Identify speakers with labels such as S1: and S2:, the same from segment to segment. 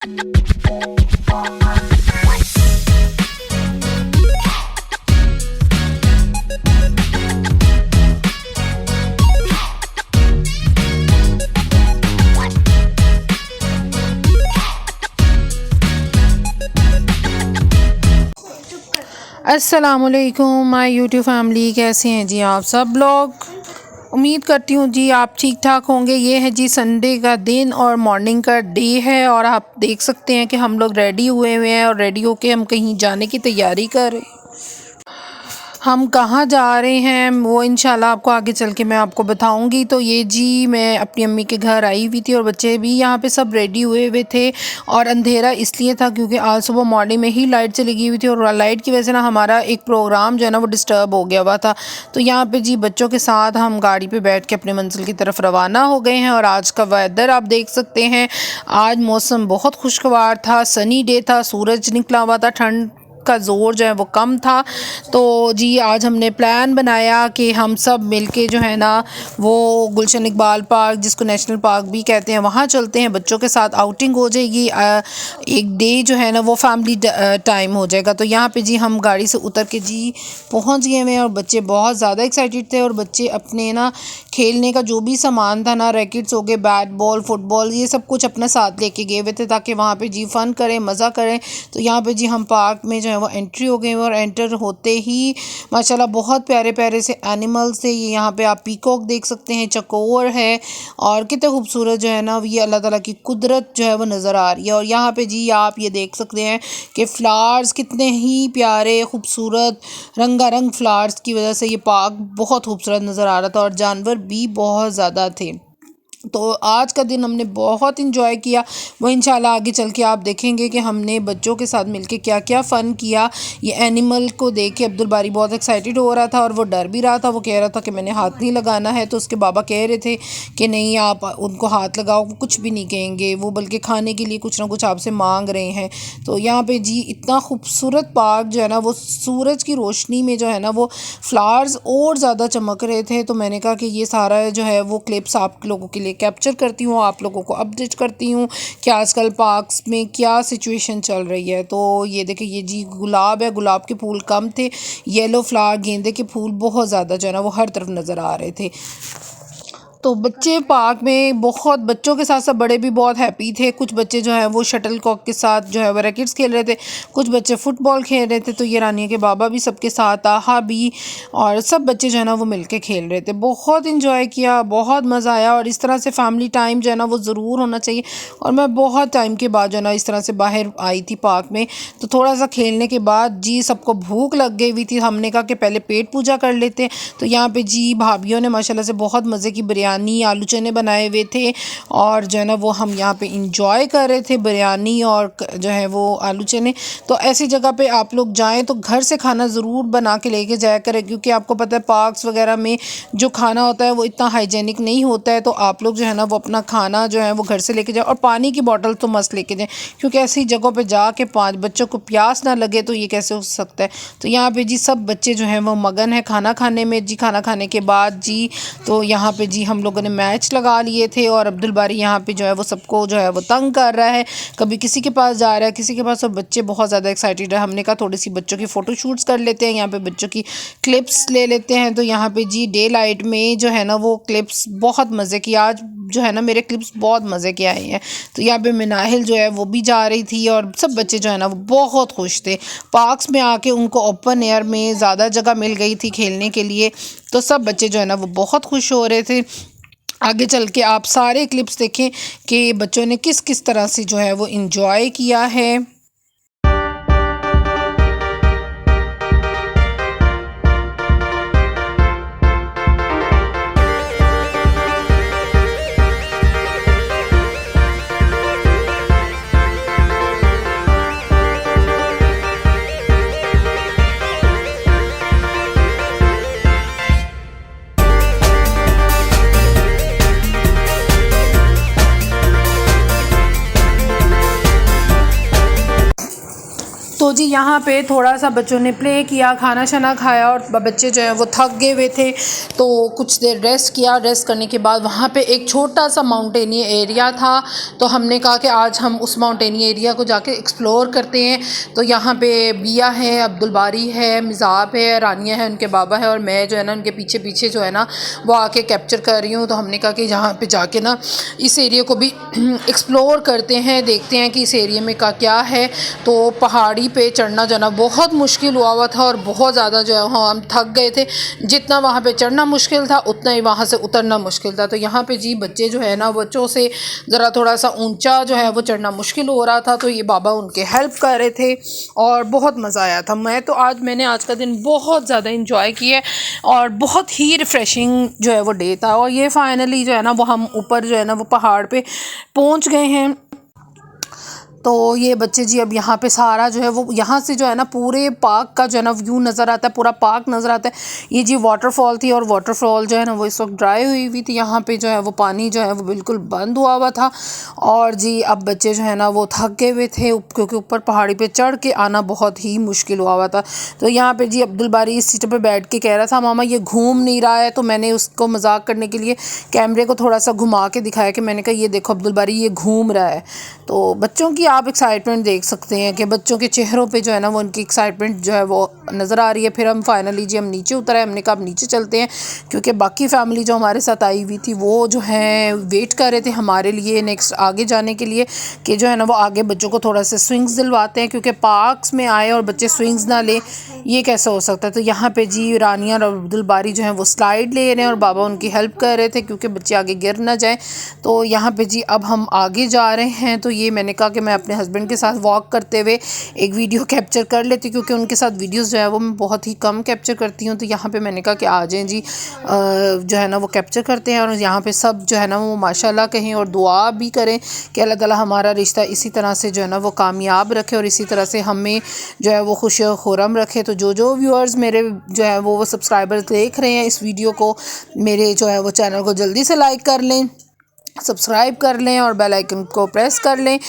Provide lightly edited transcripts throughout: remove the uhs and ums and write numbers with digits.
S1: अस्सलामुअलैकुम my YouTube family, कैसे हैं जी आप सब लोग। उम्मीद करती हूँ जी आप ठीक ठाक होंगे। ये है जी संडे का दिन और मॉर्निंग का डे है और आप देख सकते हैं कि हम लोग रेडी हुए हुए हैं और रेडी होके हम कहीं जाने की तैयारी कर रहे हैं। हम कहाँ जा रहे हैं वो इंशाल्लाह आपको आगे चल के मैं आपको बताऊंगी। तो ये जी मैं अपनी अम्मी के घर आई हुई थी और बच्चे भी यहाँ पे सब रेडी हुए हुए थे और अंधेरा इसलिए था क्योंकि आज सुबह मॉर्निंग में ही लाइट चली गई हुई थी और लाइट की वजह से ना हमारा एक प्रोग्राम जो है ना वो डिस्टर्ब हो गया हुआ था। तो यहाँ पे जी बच्चों के साथ हम गाड़ी पे बैठ के अपने मंजिल की तरफ रवाना हो गए हैं। और आज का वेदर आप देख सकते हैं, आज मौसम बहुत खुशगवार था, सनी डे था, सूरज निकला हुआ था, ठंड का ज़ोर जो है वो कम था। तो जी आज हमने प्लान बनाया कि हम सब मिलके जो है ना वो गुलशन इकबाल पार्क, जिसको नेशनल पार्क भी कहते हैं, वहाँ चलते हैं। बच्चों के साथ आउटिंग हो जाएगी, एक डे जो है ना वो फैमिली टाइम हो जाएगा। तो यहाँ पे जी हम गाड़ी से उतर के जी पहुँच गए हैं और बच्चे बहुत ज़्यादा एक्साइटेड थे और बच्चे अपने ना खेलने का जो भी सामान था ना, रैकेट्स हो गए, बैट बॉल, फुटबॉल, ये सब कुछ अपने साथ लेके गए हुए थे ताकि वहाँ पे जी फ़न करें, मज़ा करें। तो यहाँ पे जी हम पार्क में जो है वो एंट्री हो गई और एंटर होते ही माशाल्लाह बहुत प्यारे प्यारे से एनिमल्स थे। ये यहाँ पे आप पीकॉक देख सकते हैं, चकोर है और कितने खूबसूरत जो है ना ये अल्लाह ताला की कुदरत जो है वो नज़र आ रही है। और यहाँ पे जी आप ये देख सकते हैं कि फ्लावर्स कितने ही प्यारे खूबसूरत रंगारंग फ्लावर्स की वजह से ये पार्क बहुत खूबसूरत नज़र आ रहा था और जानवर भी बहुत ज़्यादा थे। तो आज का दिन हमने बहुत इंजॉय किया। वो इंशाल्लाह आगे चल के आप देखेंगे कि हमने बच्चों के साथ मिलके क्या क्या फ़न किया। ये एनिमल को देख के अब्दुल बारी बहुत एक्साइटेड हो रहा था और वो डर भी रहा था। वो कह रहा था कि मैंने हाथ नहीं लगाना है, तो उसके बाबा कह रहे थे कि नहीं आप उनको हाथ लगाओ, वो कुछ भी नहीं कहेंगे, वो बल्कि खाने के लिए कुछ ना कुछ आपसे मांग रहे हैं। तो यहाँ पे जी इतना खूबसूरत पार्क जो है ना वो सूरज की रोशनी में जो है ना वो फ्लावर्स और ज़्यादा चमक रहे थे। तो मैंने कहा कि ये सारा जो है वो क्लिप्स आप लोगों के लिए कैप्चर करती हूँ, आप लोगों को अपडेट करती हूँ कि आजकल पार्क्स में क्या सिचुएशन चल रही है। तो ये देखिए ये जी गुलाब है, गुलाब के फूल कम थे, येलो फ्लावर, गेंदे के फूल बहुत ज़्यादा जो है ना वो हर तरफ नज़र आ रहे थे। तो बच्चे पार्क में बहुत, बच्चों के साथ साथ बड़े भी बहुत हैप्पी थे। कुछ बच्चे जो है वो शटल कॉक के साथ जो है वो रैकेट्स खेल रहे थे, कुछ बच्चे फुटबॉल खेल रहे थे। तो ये रानिया के बाबा भी सबके साथ, आहा भी, और सब बच्चे जो है ना वो मिलके खेल रहे थे। बहुत इंजॉय किया, बहुत मज़ा आया और इस तरह से फैमिली टाइम जो है ना वो ज़रूर होना चाहिए। और मैं बहुत टाइम के बाद जो है ना इस तरह से बाहर आई थी पार्क में। तो थोड़ा सा खेलने के बाद जी सबको भूख लग गई हुई थी। हमने कहा कि पहले पेट पूजा कर लेते हैं। तो यहाँ पे जी भाभीियों ने माशाल्लाह से बहुत मज़े की बिरयानी, आलू चने बनाए हुए थे और जो है ना वो हम यहाँ पे इंजॉय कर रहे थे, बिरयानी और जो है वो आलू चने। तो ऐसी जगह पे आप लोग जाएं तो घर से खाना ज़रूर बना के लेके जाया करें, क्योंकि आपको पता है पार्क्स वगैरह में जो खाना होता है वो इतना हाइजेनिक नहीं होता है। तो आप लोग जो है ना वो अपना खाना जो है वो घर से लेके जाएं और पानी की बोतल तो मस्त लेके जाएं, क्योंकि ऐसी जगहों पे जाके 5 बच्चों को प्यास ना लगे तो ये कैसे हो सकता है। तो यहाँ पे जी सब बच्चे जो हैं वो मगन है खाना खाने में। जी खाना खाने के बाद जी तो यहाँ पे जी हम लोगों ने मैच लगा लिए थे और अब्दुल बारी यहाँ पे जो है वो सबको जो है वो तंग कर रहा है, कभी किसी के पास जा रहा है, किसी के पास। और बच्चे बहुत ज़्यादा एक्साइटेड है। हमने कहा थोड़ी सी बच्चों की फ़ोटो शूट्स कर लेते हैं, यहाँ पे बच्चों की क्लिप्स ले लेते हैं। तो यहाँ पे जी डे लाइट में जो है ना वो क्लिप्स बहुत मज़े की, आज जो है ना मेरे क्लिप्स बहुत मज़े के आए हैं। तो यहाँ पे मिनाहिल जो है वो भी जा रही थी और सब बच्चे जो है ना वो बहुत खुश थे। पार्क्स में आके उनको ओपन एयर में ज़्यादा जगह मिल गई थी खेलने के लिए, तो सब बच्चे जो है ना वो बहुत खुश हो रहे थे। आगे चल के आप सारे क्लिप्स देखें कि बच्चों ने किस किस तरह से जो है वो इन्जॉय किया है। तो जी यहाँ पे थोड़ा सा बच्चों ने प्ले किया, खाना शाना खाया और बच्चे जो है वो थक गए हुए थे तो कुछ देर रेस्ट किया। रेस्ट करने के बाद वहाँ पे एक छोटा सा माउंटेनी एरिया था तो हमने कहा कि आज हम उस माउंटेनी एरिया को जाके एक्सप्लोर करते हैं। तो यहाँ पे बिया है, अब्दुल बारी है, मिज़ाब है, रानिया है, उनके बाबा है और मैं जो है ना उनके पीछे पीछे जो है ना वो आके कैप्चर कर रही हूँ। तो हमने कहा कि यहाँ पे जाके ना इस एरिया को भी एक्सप्लोर करते हैं, देखते हैं कि इस एरिया में का क्या है। तो पहाड़ी पे चढ़ना जो है ना बहुत मुश्किल हुआ था और बहुत ज़्यादा जो है हम थक गए थे। जितना वहाँ पे चढ़ना मुश्किल था उतना ही वहाँ से उतरना मुश्किल था। तो यहाँ पे जी बच्चे जो है ना बच्चों से ज़रा थोड़ा सा ऊंचा जो है वो चढ़ना मुश्किल हो रहा था तो ये बाबा उनके हेल्प कर रहे थे और बहुत मज़ा आया था। मैंने आज का दिन बहुत ज़्यादा इंजॉय किया और बहुत ही रिफ़्रेशिंग जो है वो डे था। और ये फाइनली जो है ना वो हम ऊपर जो है ना वो पहाड़ पे पहुँच गए हैं। तो ये बच्चे जी अब यहाँ पे सारा जो है वो यहाँ से जो है ना पूरे पार्क का जो है ना व्यू नज़र आता है, पूरा पार्क नज़र आता है। ये जी वाटरफॉल थी और वाटरफॉल जो है ना वो इस वक्त ड्राई हुई थी। यहाँ पे जो है वो पानी जो है वो बिल्कुल बंद हुआ था। और जी अब बच्चे जो है ना वो थक गए हुए थे क्योंकि ऊपर पहाड़ी पे चढ़ के आना बहुत ही मुश्किल हुआ था। तो यहाँ पे जी अब्दुल बारी इस सीट पे बैठ के कह रहा था मामा ये घूम नहीं रहा है। तो मैंने उसको मजाक करने के लिए कैमरे को थोड़ा सा घुमा के दिखाया कि मैंने कहा ये देखो अब्दुल बारी ये घूम रहा है। तो बच्चों की आप एक्साइटमेंट देख सकते हैं कि बच्चों के चेहरों पे जो है ना वो उनकी एक्साइटमेंट जो है वो नज़र आ रही है। फिर हम फाइनली जी हम नीचे उतर आए। हमने कहा अब नीचे चलते हैं क्योंकि बाकी फैमिली जो हमारे साथ आई हुई थी वो जो है वेट कर रहे थे हमारे लिए नेक्स्ट आगे जाने के लिए कि जो है ना वो आगे बच्चों को थोड़ा सा स्विंग्स दिलवाते हैं क्योंकि पार्क्स में आए और बच्चे स्विंग्स ना ले ये कैसे हो सकता है। तो यहाँ पे जी रानिया और अब्दुल बारी जो है वो स्लाइड ले रहे हैं और बाबा उनकी हेल्प कर रहे थे क्योंकि बच्चे आगे गिर ना जाए। तो यहाँ पे जी अब हम आगे जा रहे हैं। तो ये मैंने कहा कि मैं अपने हस्बैंड के साथ वॉक करते हुए एक वीडियो कैप्चर कर लेती क्योंकि उनके साथ वीडियोस जो है वो मैं बहुत ही कम कैप्चर करती हूँ। तो यहाँ पे मैंने कहा कि आ जाएं जी जो है ना वो कैप्चर करते हैं और यहाँ पे सब जो है ना वो माशाल्लाह कहें और दुआ भी करें कि अल्लाह ताला हमारा रिश्ता इसी तरह से जो है ना वो कामयाब रखे और इसी तरह से हमें जो है वो खुश खुरम रखे। तो जो व्यूअर्स मेरे जो है वो सब्सक्राइबर्स देख रहे हैं इस वीडियो को, मेरे जो है वो चैनल को जल्दी से लाइक कर लें, सब्सक्राइब कर लें और बेल आइकन को प्रेस कर लें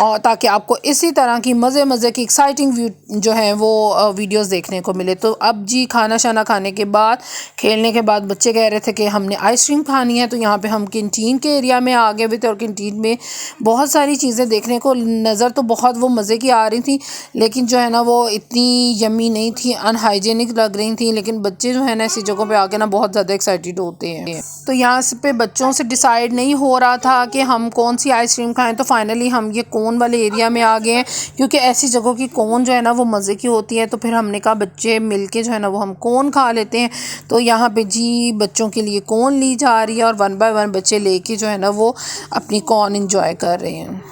S1: और ताकि आपको इसी तरह की मज़े की एक्साइटिंग जो है वो वीडियोस देखने को मिले। तो अब जी खाना शाना खाने के बाद खेलने के बाद बच्चे कह रहे थे कि हमने आइसक्रीम खानी है। तो यहाँ पे हम कैंटीन के एरिया में आ गए हुए थे और कैंटीन में बहुत सारी चीज़ें देखने को नज़र तो बहुत वो मज़े की आ रही थी लेकिन जो है ना वो इतनी यम्मी नहीं थी, अनहाइजेनिक लग रही थी। लेकिन बच्चे जो है ना ऐसी जगहों पर आके ना बहुत ज़्यादा एक्साइटेड होते हैं। तो यहाँ पे बच्चों से डिसाइड नहीं हो रहा था कि हम कौन सी आइसक्रीम खाएं। तो फाइनली हम ये कोन वाले एरिया में आ गए हैं क्योंकि ऐसी जगहों की कोन जो है ना वो मज़े की होती है। तो फिर हमने कहा बच्चे मिलके जो है ना वो हम कोन खा लेते हैं। तो यहाँ पे जी बच्चों के लिए कोन ली जा रही है और 1 बाय 1 बच्चे लेके जो है ना वो अपनी कोन इंजॉय कर रहे हैं।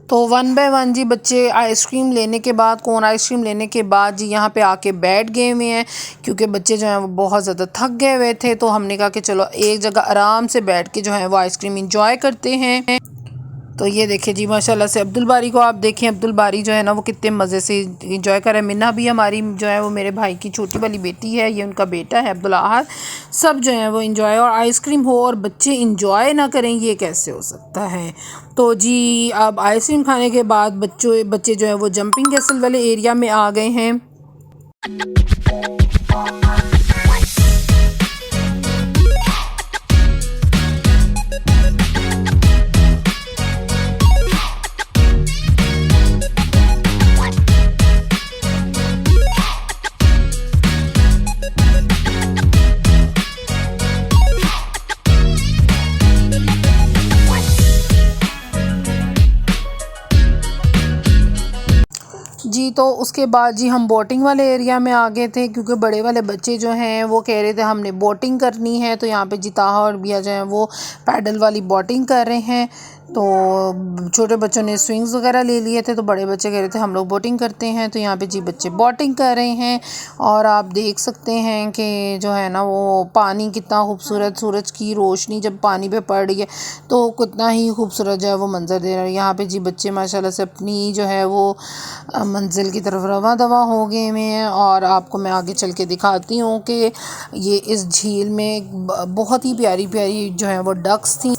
S1: तो 1 बाय 1 जी बच्चे आइसक्रीम लेने के बाद कोन आइसक्रीम लेने के बाद जी यहाँ पे आके बैठ गए हुए हैं क्योंकि बच्चे जो हैं वो बहुत ज़्यादा थक गए हुए थे। तो हमने कहा कि चलो एक जगह आराम से बैठ के जो है वो आइसक्रीम इंजॉय करते हैं। तो ये देखिए जी माशाल्लाह से अब्दुल बारी को आप देखें, अब्दुल बारी जो है ना वो कितने मज़े से इंजॉय कर रहे हैं। मिन्ना भी हमारी जो है वो मेरे भाई की छोटी वाली बेटी है, ये उनका बेटा है अब्दुल अहद, सब जो है वो इंजॉय। और आइसक्रीम हो और बच्चे इंजॉय ना करें ये कैसे हो सकता है। तो जी अब आइसक्रीम खाने के बाद बच्चे जो है वो जंपिंग कैसल वाले एरिया में आ गए हैं। जी तो उसके बाद जी हम बोटिंग वाले एरिया में आ गए थे क्योंकि बड़े वाले बच्चे जो हैं वो कह रहे थे हमने बोटिंग करनी है। तो यहाँ पे जी ताहा और बिया जो हैं वो पैडल वाली बोटिंग कर रहे हैं। तो छोटे बच्चों ने स्विंग्स वगैरह ले लिए थे तो बड़े बच्चे कह रहे थे हम लोग बोटिंग करते हैं। तो यहाँ पे जी बच्चे बोटिंग कर रहे हैं और आप देख सकते हैं कि जो है ना वो पानी कितना खूबसूरत, सूरज की रोशनी जब पानी पे पड़ रही है तो कितना ही खूबसूरत जो है वो मंजर दे रहा है। यहाँ पे जी बच्चे माशाल्लाह से अपनी जो है वो मंजिल की तरफ रवा दवा हो गए हुए हैं। और आपको मैं आगे चल के दिखाती हूँ कि ये इस झील में बहुत ही प्यारी जो है वो डक्स थी।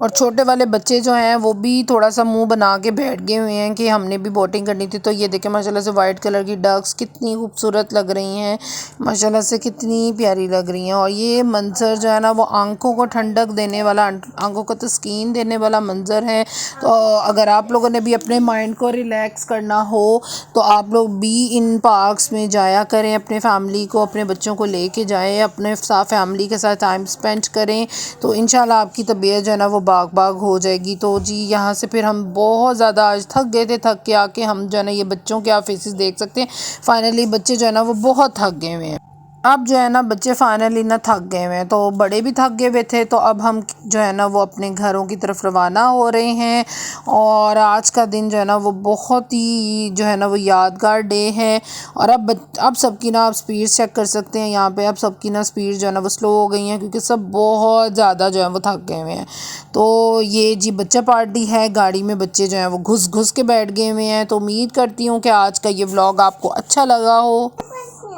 S1: और छोटे वाले बच्चे जो हैं वो भी थोड़ा सा मुंह बना के बैठ गए हुए हैं कि हमने भी बोटिंग करनी थी। तो ये देखें माशाल्लाह से वाइट कलर की डक्स कितनी खूबसूरत लग रही हैं, माशाल्लाह से कितनी प्यारी लग रही हैं। और ये मंज़र जो है ना वो आंखों को ठंडक देने वाला, आंखों को तस्कीन देने वाला मंज़र है। तो अगर आप लोगों ने भी अपने माइंड को रिलैक्स करना हो तो आप लोग भी इन पार्क्स में जाया करें, अपने फैमिली को, अपने बच्चों को लेके जाएं, अपने साथ फैमिली के साथ टाइम स्पेंड करें। तो इंशाल्लाह आपकी तबीयत जो है ना वो बाग बाग हो जाएगी। तो जी यहाँ से फिर हम बहुत ज़्यादा आज थक गए थे, थक के आके हम जो है ना ये बच्चों के आप फेसेस देख सकते हैं। फाइनली बच्चे जो है ना वो बहुत थक गए हुए हैं। अब जो है ना बच्चे फाइनली ना थक गए हुए हैं, तो बड़े भी थक गए हुए थे। तो अब हम जो है ना वो अपने घरों की तरफ रवाना हो रहे हैं। और आज का दिन जो है ना वो बहुत ही जो है ना वो यादगार डे है। और अब सबकी ना आप स्पीड चेक कर सकते हैं यहाँ पे। अब सबकी ना स्पीड जो है ना वो स्लो हो गई है क्योंकि सब बहुत ज़्यादा जो है वो थक गए हुए हैं। तो ये जी बच्चा पार्टी है, गाड़ी में बच्चे जो हैं वो घुस घुस के बैठ गए हुए हैं। तो उम्मीद करती हूँ कि आज का ये व्लॉग आपको अच्छा लगा हो।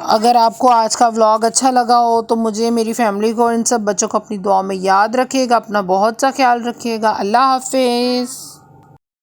S1: अगर आपको आज का व्लॉग अच्छा लगा हो तो मुझे, मेरी फैमिली को, इन सब बच्चों को अपनी दुआ में याद रखिएगा। अपना बहुत सा ख्याल रखिएगा। अल्लाह हाफिज़।